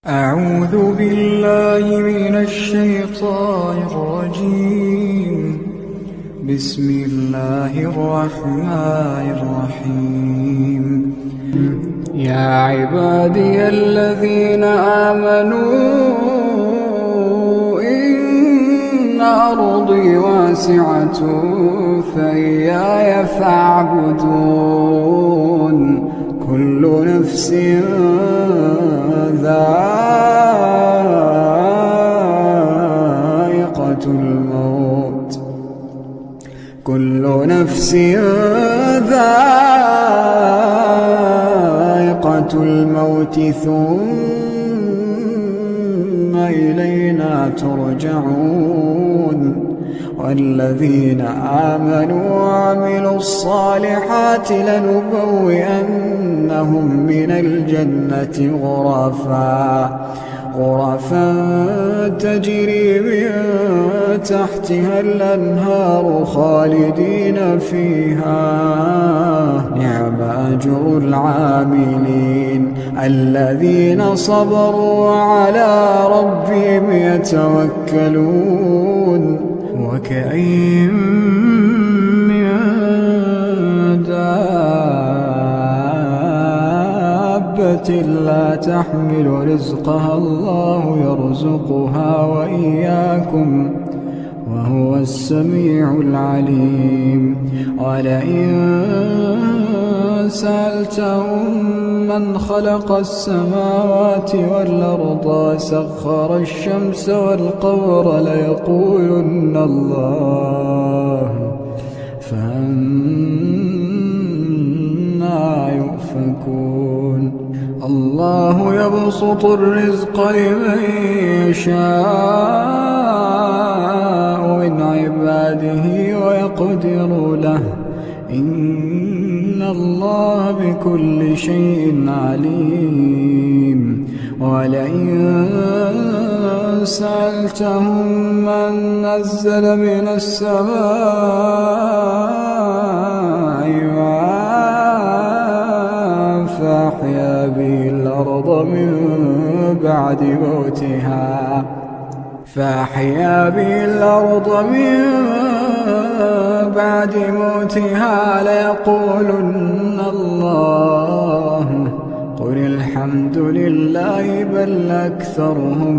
أعوذ بالله من الشيطان الرجيم. بسم الله الرحمن الرحيم. يا عبادي الذين آمنوا إن أرضي واسعة فإياي فاعبدون. كل نفس ذائقة الموت، كل نفس ذائقة الموت ثم إلينا ترجعون. والذين آمنوا وعملوا الصالحات لنبوئنهم من الجنة غرفا تجري من تحتها الأنهار خالدين فيها. نعم أجر العاملين الذين صبروا وعلى ربهم يتوكلون. وكأين من دابة لا تحمل رزقها الله يرزقها وإياكم وهو السميع العليم. ولئن سألتهم من خلق السماوات والأرض وسخر الشمس والقمر ليقولن الله، فأنى يؤفكون. الله يبسط الرزق لمن يشاء من عباده ويقدر له، إن الله بكل شيء عليم. ولئن سألتهم من نزل من السماء ماء فأحيا به الأرض من بعد موتها ليقولن الله. قل الحمد لله بل أكثرهم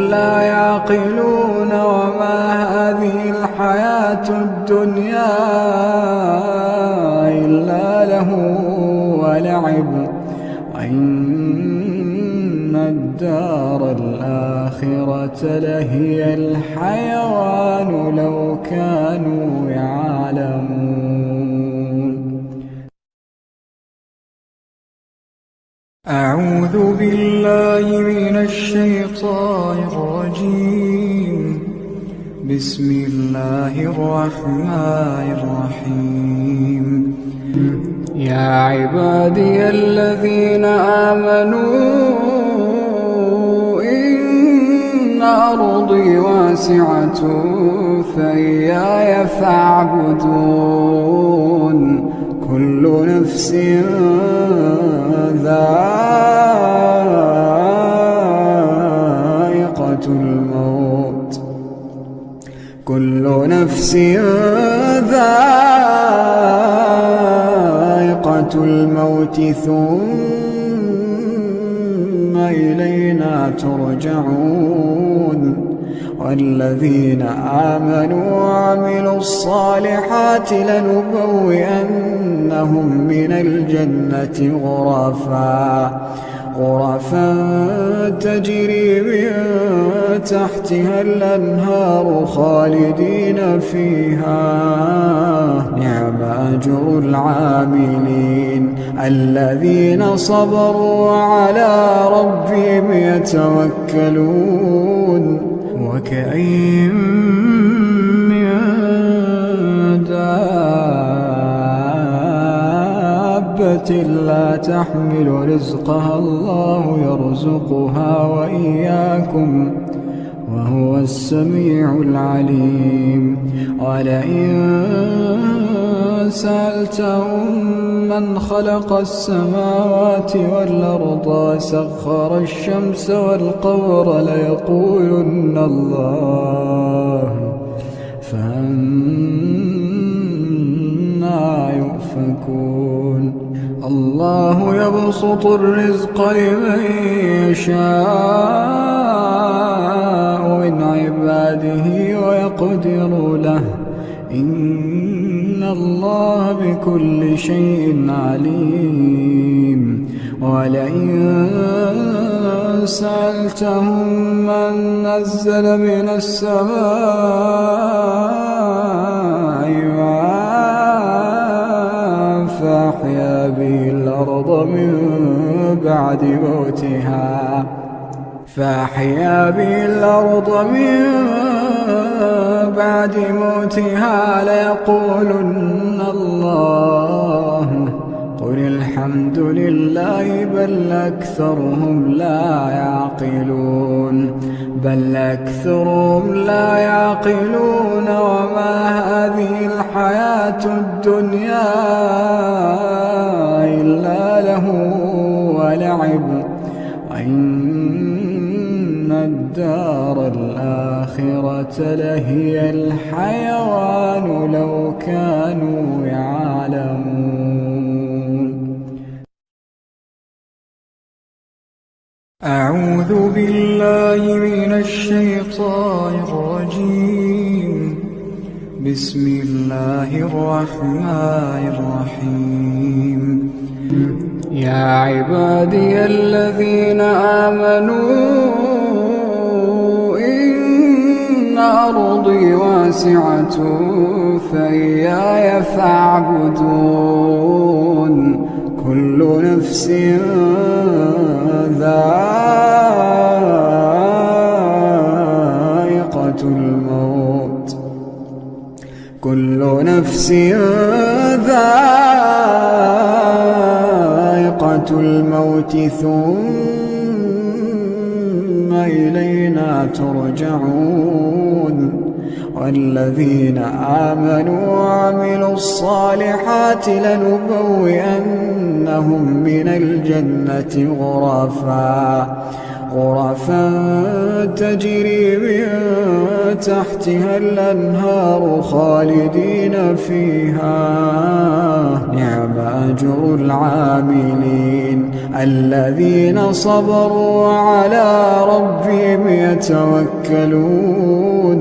لا يعقلون. وما هذه الحياة الدنيا إلا له ولعب، وإن الدار الآخرة لهي الحيوان لو كانوا يعلمون. أعوذ بالله من الشيطان الرجيم. بسم الله الرحمن الرحيم. يا عبادي الذين آمنوا إن أرضي واسعة فإياي فاعبدون. كل نفس ذائقة الموت، كل نفس ذائقة الموت ثم إلينا ترجعون. والذين آمنوا وعملوا الصالحات لنبوئنهم من الجنة غرفا تجري من تحتها الأنهار خالدين فيها. نعم أجر العاملين الذين صبروا وعلى ربهم يتوكلون. وكأين من دابة لا تحمل رزقها الله يرزقها وإياكم وهو السميع العليم. ولئن سألتهم من خلق السماوات والأرض وسخر الشمس والقمر ليقولن الله، فأنى يؤفكون. الله يبسط الرزق لمن يشاء من عباده ويقدر له، إن الله بكل شيء عليم. ولئن سألتهم من نزل من السماء ماء فأحيا به الأرض من بعد موتها ليقولن الله، قل الحمد لله بل أكثرهم لا يعقلون. وما هذه الحياة الدنيا إلا له ولعب، وإن الدار الآخرة لهي الحيوان لو كانوا يعلمون. أعوذ بالله من الشيطان الرجيم. بسم الله الرحمن الرحيم. يا عبادي الذين آمنوا إن أرضي واسعة فإياي فاعبدون. كل نفس ذائقة الموت ثم إلينا ترجعون. والذين آمنوا وعملوا الصالحات لنبوئنهم من الجنة غرفا تجري من تحتها الأنهار خالدين فيها، نعم أجر العاملين الذين صبروا وعلى ربهم يتوكلون.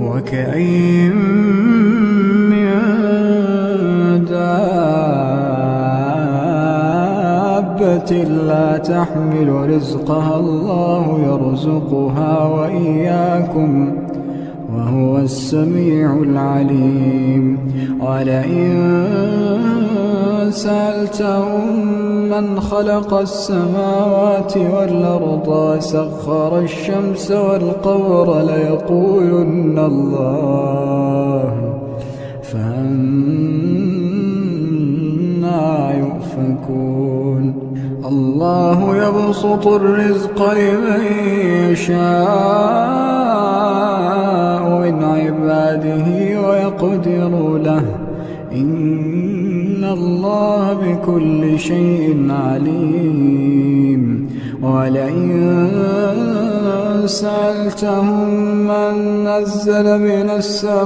وكأين من دابة لا تحمل رزقها الله يرزقها وإياكم، وهو السميع العليم. ولئن سألتهم من خلق السماوات والأرض وسخر الشمس والقمر ليقولن الله، فأنى يؤفكون. الله يبسط الرزق لمن يشاء من عباده ويقدر له، إن الله بكل شيء عليم. ولئن سألتهم من نزل من السماء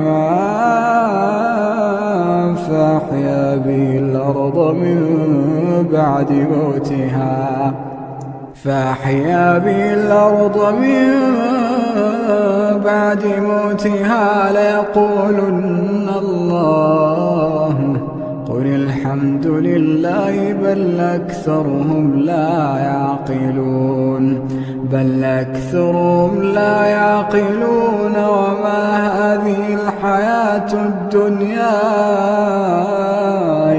ماء فأحيا به الأرض من بعد موتها ليقولن الله، قل الحمد لله بل أكثرهم لا يعقلون. وما هذه الحياة الدنيا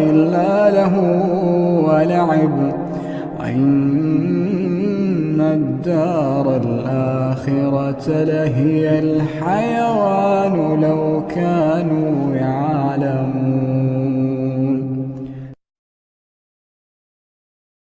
إلا له ولعب، وإن الدار الآخرة لهي الحيوان لو كانوا يعلمون.